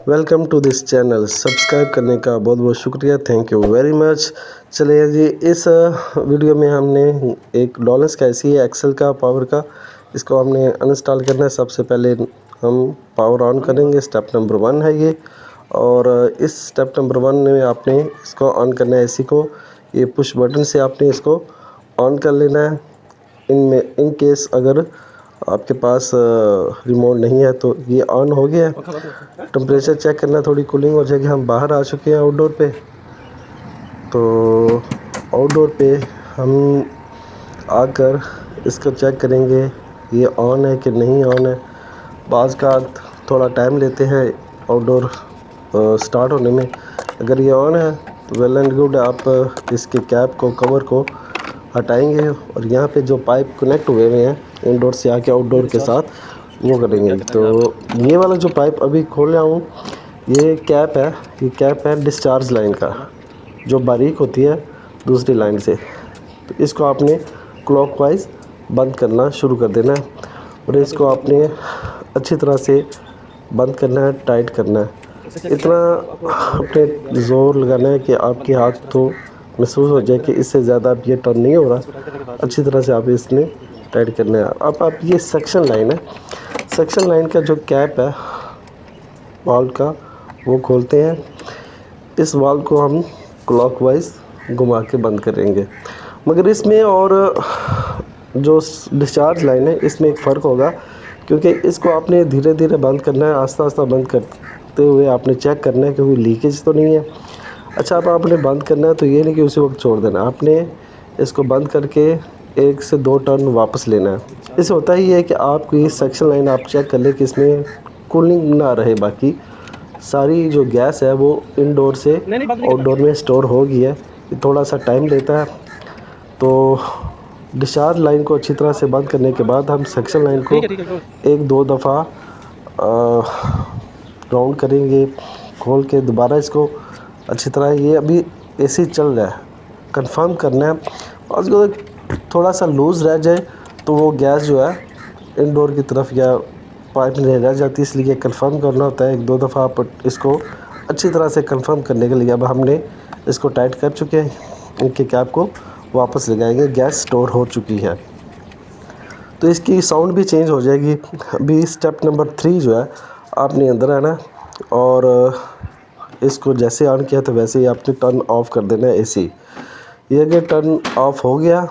Welcome to this channel. Subscribe करने का बहुत बहुत शुक्रिया, थैंक यू वेरी मच। चलिए जी, इस वीडियो में हमने एक डॉलर्स का ऐसी है एक्सेल का पावर का, इसको हमने अनइंस्टॉल करना है। सबसे पहले हम पावर ऑन करेंगे, स्टेप नंबर 1 है ये। और इस स्टेप नंबर 1 में आपने इसको ऑन करना है एसी को। ये पुश बटन से आपने इसको ऑन कर लेना है। इन केस अगर आपके पास रिमोट नहीं है तो ये ऑन हो गया है। टेम्परेचर चेक करना, थोड़ी कूलिंग हो जाएगी। हम बाहर आ चुके हैं आउटडोर पे, तो आउटडोर पे हम आकर इसको चेक करेंगे ये ऑन है कि नहीं ऑन है। बाज़ का थोड़ा टाइम लेते हैं आउटडोर स्टार्ट होने में। अगर ये ऑन है तो वेल एंड गुड, आप इसके कैप को, कवर को हटाएंगे और यहाँ पे जो पाइप कनेक्ट हुए हुए हैं इनडोर से आके आउटडोर के साथ, वो करेंगे। तो ये वाला जो पाइप अभी खोल रहा हूँ, ये कैप है डिस्चार्ज लाइन का, जो बारीक होती है दूसरी लाइन से। तो इसको आपने क्लॉकवाइज बंद करना शुरू कर देना है और इसको आपने अच्छी तरह से बंद करना है, टाइट करना है। इतना अपने ज़ोर लगाना है कि आपके हाथ तो महसूस हो जाए कि इससे ज़्यादा अब ये टर्न नहीं हो रहा। अच्छी तरह से आप इसने टाइट करना है। अब आप ये सेक्शन लाइन है, सेक्शन लाइन का जो कैप है वाल्व का, वो खोलते हैं। इस वाल्व को हम क्लॉकवाइज घुमा के बंद करेंगे। मगर इसमें और जो डिस्चार्ज लाइन है इसमें एक फ़र्क होगा, क्योंकि इसको आपने धीरे धीरे बंद करना है। आस्ता आस्ता बंद करते हुए आपने चेक करना है कि कोई लीकेज तो नहीं है। अच्छा, अब आपने बंद करना है तो ये नहीं कि उसी वक्त छोड़ देना, आपने इसको बंद करके 1 से 2 टर्न वापस लेना है। इससे होता ही है कि आपकी सेक्शन लाइन आप चेक कर ले कि इसमें कूलिंग ना रहे, बाकी सारी जो गैस है वो इनडोर से आउटडोर में स्टोर हो गई है। ये थोड़ा सा टाइम लेता है। तो डिस्चार्ज लाइन को अच्छी तरह से बंद करने के बाद हम सेक्शन लाइन को 1-2 दफ़ा राउंड करेंगे, खोल के दोबारा इसको अच्छी तरह। ये अभी एसी चल रहा है, कंफर्म करना है। और उसको थोड़ा सा लूज़ रह जाए तो वो गैस जो है इनडोर की तरफ या पाइप में रह जाती है, इसलिए कंफर्म करना होता है 1-2 दफ़ा। आप इसको अच्छी तरह से कंफर्म करने के लिए अब हमने इसको टाइट कर चुके हैं। इनके कैप को वापस लगाएंगे, गैस स्टोर हो चुकी है तो इसकी साउंड भी चेंज हो जाएगी। अभी स्टेप नंबर 3 जो है, आपने अंदर आना और इसको जैसे ऑन किया तो वैसे ही आपने टर्न ऑफ कर देना है एसी। ये अगर टर्न ऑफ हो गया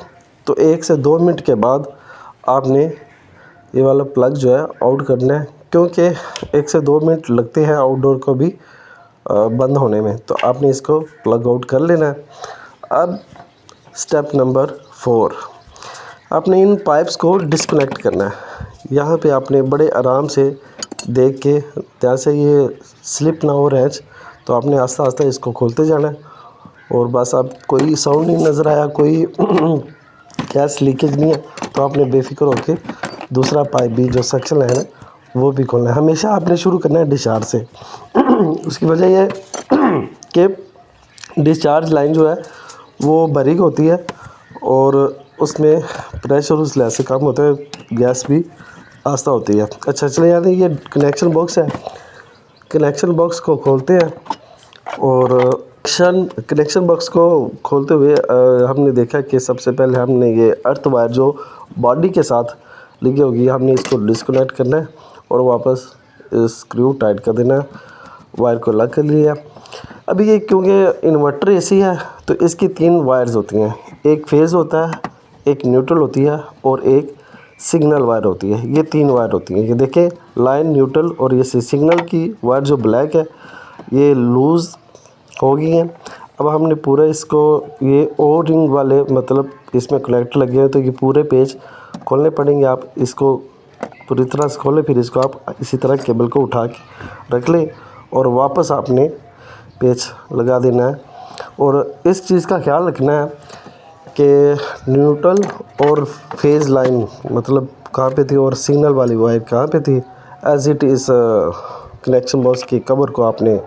तो 1 से 2 मिनट के बाद आपने ये वाला प्लग जो है आउट करना है, क्योंकि 1 से 2 मिनट लगते हैं आउटडोर को भी बंद होने में। तो आपने इसको प्लग आउट कर लेना है। अब स्टेप नंबर 4, आपने इन पाइप्स को डिस्कनेक्ट करना है। यहाँ पे आपने बड़े आराम से देख के, जैसे ये स्लिप ना हो रैच, तो आपने आस्ता आस्ता इसको खोलते जाना है। और बस, अब कोई साउंड नहीं नज़र आया, कोई गैस लीकेज नहीं है, तो आपने बेफिक्र होके दूसरा पाइप भी जो सेक्शन लाइन है वो भी खोलना है। हमेशा आपने शुरू करना है डिस्चार्ज से। उसकी वजह यह है कि डिस्चार्ज लाइन जो है वो बारीक होती है और उसमें प्रेशर उस लिहाज से कम होता है, गैस भी आस्ता होती है। अच्छा, चले यार, ये कनेक्शन बॉक्स है, कनेक्शन बॉक्स को खोलते हैं। और कनेक्शन बॉक्स को खोलते हुए हमने देखा कि सबसे पहले हमने ये अर्थ वायर जो बॉडी के साथ लगी होगी, हमने इसको डिस्कनेक्ट करना है और वापस स्क्रू टाइट कर देना है। वायर को लग कर लिया। अभी ये क्योंकि इन्वर्टर एसी है तो इसकी 3 वायर्स होती हैं, एक फेज़ होता है, एक न्यूट्रल होती है और एक सिग्नल वायर होती है। ये 3 वायर होती हैं। ये देखें, लाइन, न्यूट्रल और ये सिग्नल की वायर जो ब्लैक है ये लूज़ हो गई हैं। अब हमने पूरा इसको, ये ओ रिंग वाले मतलब इसमें कनेक्टर लगे हैं, तो ये पूरे पेज खोलने पड़ेंगे। आप इसको पूरी तरह से खोलें, फिर इसको आप इसी तरह केबल को उठा के रख लें और वापस आपने पेच लगा देना है। और इस चीज़ का ख्याल रखना है कि न्यूट्रल और फेज़ लाइन मतलब कहाँ पे थी और सिग्नल वाली वायर कहाँ पे थी। As it is connection box के कवर को आपने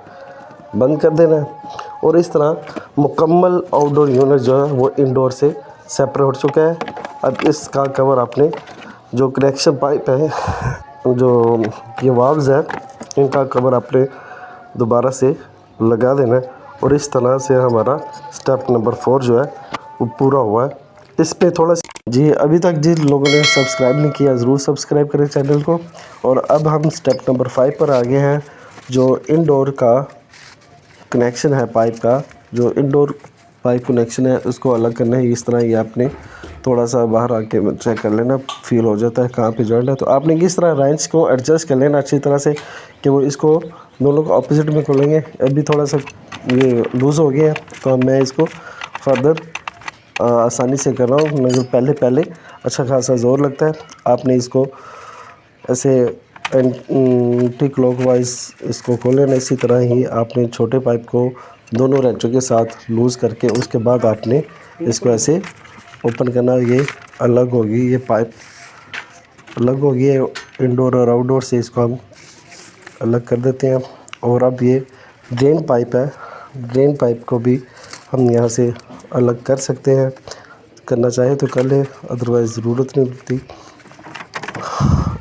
बंद कर देना है। और इस तरह मुकम्मल आउटडोर यूनिट जो है वो इंडोर से सेपरेट हो चुका है। अब इसका कवर आपने, जो कनेक्शन पाइप है, जो ये वाल्व्स है, इनका कवर आपने दोबारा से लगा देना है और इस तरह से हमारा स्टेप नंबर 4 जो है वो पूरा हुआ है। इस पे थोड़ा जी अभी तक जिन लोगों ने सब्सक्राइब नहीं किया ज़रूर सब्सक्राइब करें चैनल को। और अब हम स्टेप नंबर 5 पर आ गए हैं। जो इनडोर का कनेक्शन है पाइप का, जो इनडोर पाइप कनेक्शन है उसको अलग करना है। इस तरह ये आपने थोड़ा सा बाहर आके चेक कर लेना, फील हो जाता है कहाँ पे जॉइंट है। तो आपने किस तरह रेंच को एडजस्ट कर लेना अच्छी तरह से कि वो इसको दोनों को ऑपोजिट में खोलेंगे। अभी थोड़ा सा ये लूज़ हो गया है तो मैं इसको फर्दर आसानी से कर रहा हूँ, मगर पहले अच्छा खासा ज़ोर लगता है। आपने इसको ऐसे एंटी क्लॉकवाइज इसको खोल लेना। इसी तरह ही आपने छोटे पाइप को दोनों रेंचों के साथ लूज़ करके उसके बाद आपने इसको ऐसे ओपन करना। ये अलग होगी, ये पाइप अलग होगी इंडोर और आउटडोर से, इसको हम अलग कर देते हैं। और अब ये ड्रेन पाइप है, ड्रेन पाइप को भी हम यहाँ से अलग कर सकते हैं, करना चाहे तो कर ले, अदरवाइज़ ज़रूरत नहीं पड़ती।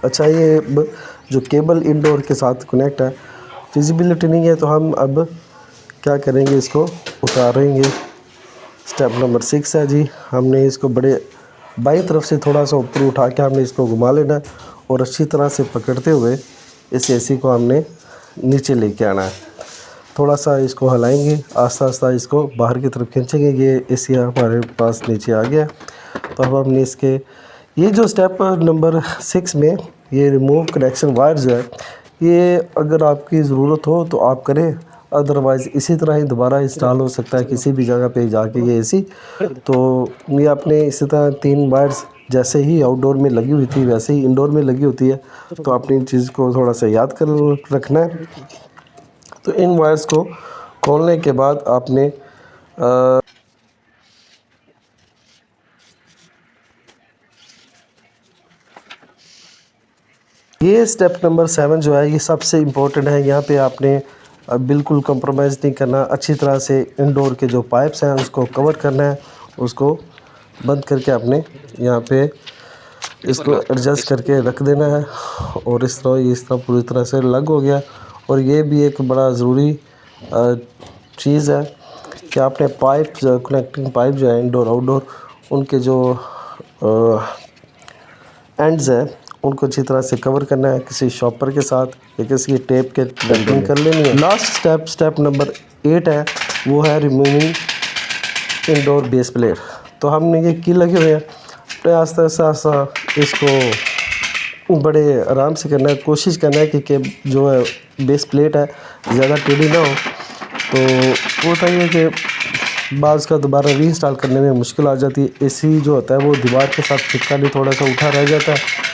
अच्छा ये जो केबल इंडोर के साथ कनेक्ट है, फिजिबिलिटी नहीं है तो हम अब क्या करेंगे, इसको उतारेंगे। स्टेप नंबर 6 है जी, हमने इसको बड़े बाईं तरफ से थोड़ा सा ऊपर उठा के हमने इसको घुमा लेना है और अच्छी तरह से पकड़ते हुए इस एसी को हमने नीचे लेके आना है। थोड़ा सा इसको हिलाएंगे, आस्ता आस्ता इसको बाहर की तरफ खींचेंगे। ये एसी हमारे पास नीचे आ गया। तो अब हमने इसके ये जो स्टेप नंबर 6 में ये रिमूव कनेक्शन वायर जो है, ये अगर आपकी ज़रूरत हो तो आप करें, अदरवाइज़ इसी तरह ही दोबारा इंस्टॉल हो सकता है किसी भी जगह पे जाके ये एसी। तो ये आपने इसी तरह 3 वायर्स जैसे ही आउटडोर में लगी हुई थी वैसे ही इंडोर में लगी होती है। तो आपने इन चीज़ को थोड़ा सा याद कर रखना है। तो इन वायर्स को खोलने के बाद आपने ये स्टेप नंबर 7 जो है ये सबसे इम्पोर्टेंट है। यहाँ पे आपने बिल्कुल कंप्रोमाइज़ नहीं करना, अच्छी तरह से इंडोर के जो पाइप्स हैं उसको कवर करना है, उसको बंद करके आपने यहाँ पे इसको एडजस्ट करके रख देना है। और इस तरह पूरी तरह से अलग हो गया। और ये भी एक बड़ा ज़रूरी चीज़ है कि आपने पाइप जो कनेक्टिंग पाइप जो है इंडोर आउटडोर, उनके जो एंड्स है उनको अच्छी तरह से कवर करना है किसी शॉपर के साथ या किसी टेप के रैपिंग कर लेनी है। लास्ट स्टेप नंबर 8 है, वो है रिमूविंग इंडोर बेस प्लेट। तो हमने ये की लगे हुए हैं, तो आस्ता आस्ता इसको बड़े आराम से करना है। कोशिश करना है कि जो है बेस प्लेट है ज़्यादा टेढ़ी ना हो। तो होता ही है कि बाज़ का दोबारा रीइंस्टॉल करने में मुश्किल आ जाती है। एसी जो होता है वो दीवार के साथ चिपका नहीं, थोड़ा सा उठा रह जाता है।